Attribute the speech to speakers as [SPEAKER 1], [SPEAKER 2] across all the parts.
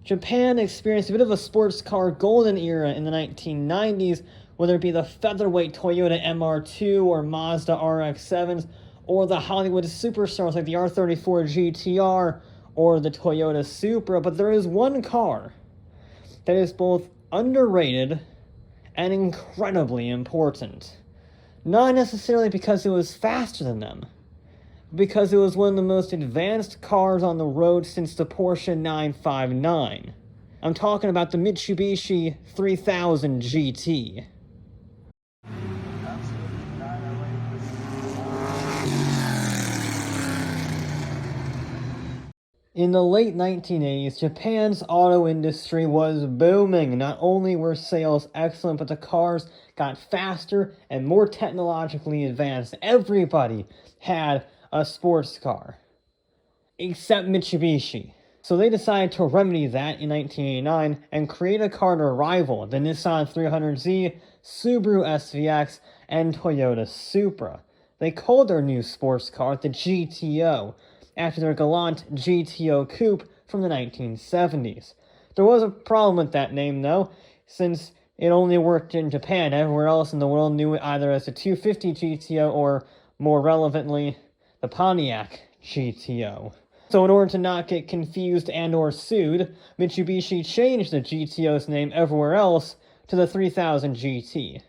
[SPEAKER 1] Japan experienced a bit of a sports car golden era in the 1990s, whether it be the featherweight Toyota MR2 or Mazda RX-7s, or the Hollywood superstars like the R34 GTR or the Toyota Supra. But there is one car that is both underrated and incredibly important. Not necessarily because it was faster than them, but because it was one of the most advanced cars on the road since the Porsche 959. I'm talking about the MITSUBISHI 3000GT. In the late 1980s, Japan's auto industry was booming. Not only were sales excellent, but the cars got faster and more technologically advanced. Everybody had a sports car, except Mitsubishi. So they decided to remedy that in 1989 and create a car to rival the Nissan 300Z, Subaru SVX, and Toyota Supra. They called their new sports car the GTO, after their gallant GTO coupe from the 1970s. There was a problem with that name, though, since it only worked in Japan. Everywhere else in the world knew it either as the 250 GTO or, more relevantly, the Pontiac GTO. So in order to not get confused and or sued, Mitsubishi changed the GTO's name everywhere else to the 3000GT.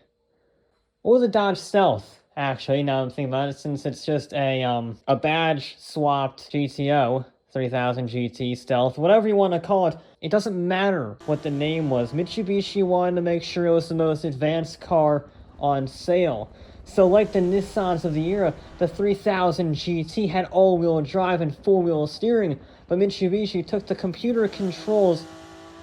[SPEAKER 1] Or the Dodge Stealth, actually, now I'm thinking about it, since it's just a badge-swapped GTO, 3000GT Stealth, whatever you want to call it. It doesn't matter what the name was. Mitsubishi wanted to make sure it was the most advanced car on sale. So like the Nissans of the era, the 3000GT had all-wheel drive and four-wheel steering, but Mitsubishi took the computer controls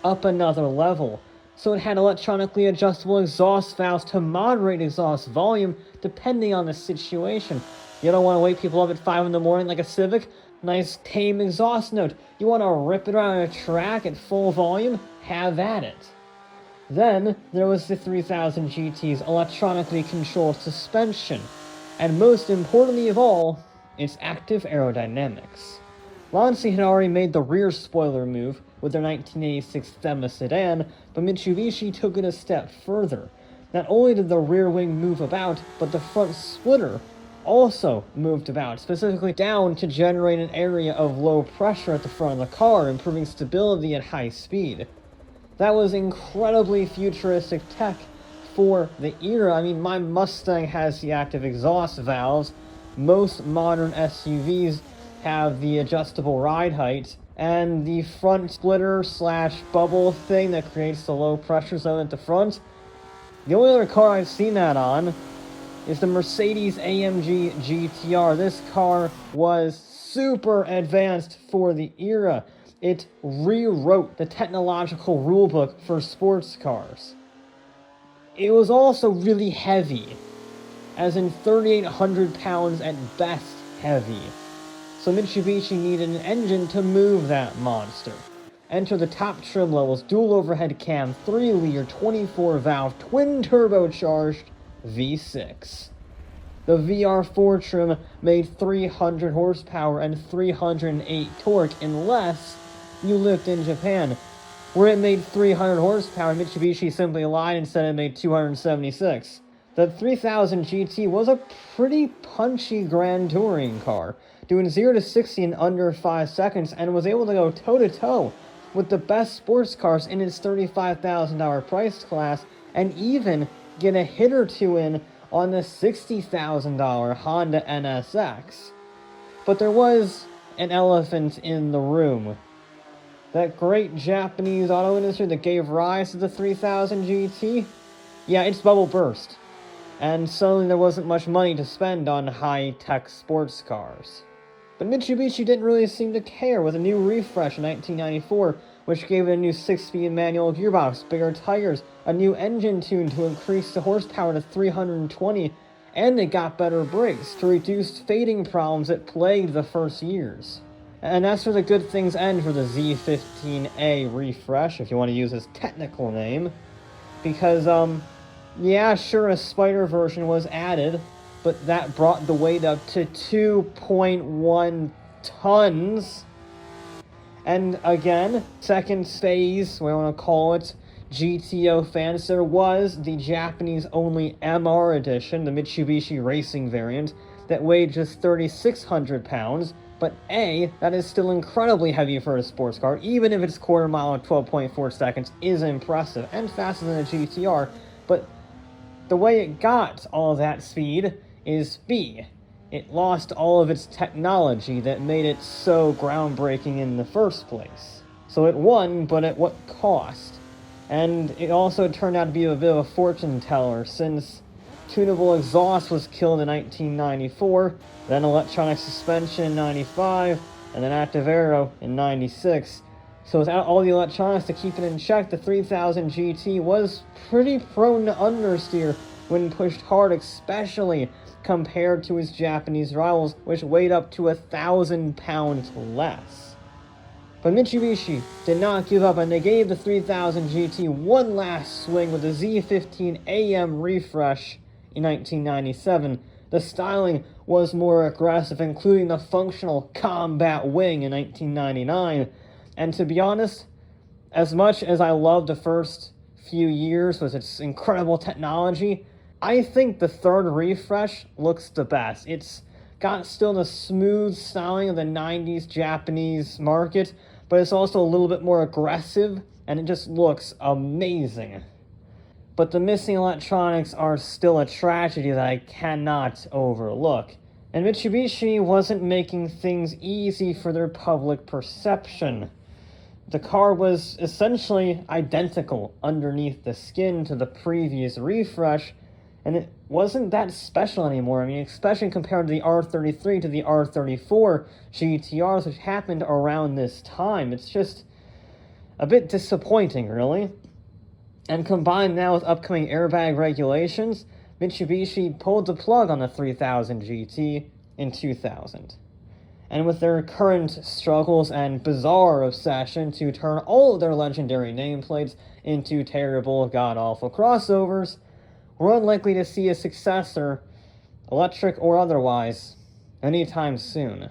[SPEAKER 1] up another level. So it had electronically adjustable exhaust valves to moderate exhaust volume depending on the situation. You don't want to wake people up at 5 in the morning like a Civic? Nice tame exhaust note. You want to rip it around a track at full volume? Have at it. Then there was the 3000GT's electronically controlled suspension, and most importantly of all, its active aerodynamics. Lancia had already made the rear spoiler move with their 1986 Thema sedan, but Mitsubishi took it a step further. Not only did the rear wing move about, but the front splitter also moved about, specifically down to generate an area of low pressure at the front of the car, improving stability at high speed. That was incredibly futuristic tech for the era. I mean, my Mustang has the active exhaust valves. Most modern SUVs have the adjustable ride height, and the front splitter slash bubble thing that creates the low pressure zone at the front. The only other car I've seen that on is the Mercedes-AMG GTR. This car was super advanced for the era. It rewrote the technological rulebook for sports cars. It was also really heavy, as in 3,800 pounds at best heavy. So Mitsubishi needed an engine to move that monster. Enter the top trim levels, dual overhead cam, 3-liter, 24-valve, twin-turbocharged V6. The VR4 trim made 300 horsepower and 308 torque unless you lived in Japan, where it made 300 horsepower. Mitsubishi simply lied and said it made 276. The 3000GT was a pretty punchy grand touring car, doing 0 to 60 in under 5 seconds, and was able to go toe-to-toe with the best sports cars in its $35,000 price class, and even get a hit or two in on the $60,000 Honda NSX. But there was an elephant in the room. That great Japanese auto industry that gave rise to the 3000GT? Yeah, it's bubble burst. And suddenly there wasn't much money to spend on high-tech sports cars. But Mitsubishi didn't really seem to care, with a new refresh in 1994, which gave it a new 6-speed manual gearbox, bigger tires, a new engine tune to increase the horsepower to 320, and it got better brakes to reduce fading problems that plagued the first years. And that's where the good things end for the Z15A refresh, if you want to use its technical name. Because, yeah, sure, a Spider version was added, but that brought the weight up to 2.1 tons. And again, second phase, what I want to call it, GTO fans, there was the Japanese-only MR edition, the Mitsubishi Racing variant, that weighed just 3,600 pounds, but A, that is still incredibly heavy for a sports car, even if its quarter mile in 12.4 seconds is impressive, and faster than a GTR, but the way it got all that speed is B, it lost all of its technology that made it so groundbreaking in the first place. So it won, but at what cost? And it also turned out to be a bit of a fortune teller, since tunable exhaust was killed in 1994, then electronic suspension in 95, and then active aero in 96. So without all the electronics to keep it in check, the 3000 GT was pretty prone to understeer when pushed hard, especially compared to his Japanese rivals, which weighed up to 1,000 pounds less. But Mitsubishi did not give up, and they gave the 3000 GT one last swing with the Z15 AM refresh in 1997. The styling was more aggressive, including the functional combat wing in 1999. And to be honest, as much as I loved the first few years with its incredible technology, I think the third refresh looks the best. It's got still the smooth styling of the 90s Japanese market, but it's also a little bit more aggressive, and it just looks amazing. But the missing electronics are still a tragedy that I cannot overlook. And Mitsubishi wasn't making things easy for their public perception. The car was essentially identical underneath the skin to the previous refresh, and it wasn't that special anymore. I mean, especially compared to the R33 to the R34 GTRs, which happened around this time. It's just a bit disappointing, really. And combined now with upcoming airbag regulations, Mitsubishi pulled the plug on the 3000 GT in 2000. And with their current struggles and bizarre obsession to turn all of their legendary nameplates into terrible, god-awful crossovers, we're unlikely to see a successor, electric or otherwise, anytime soon.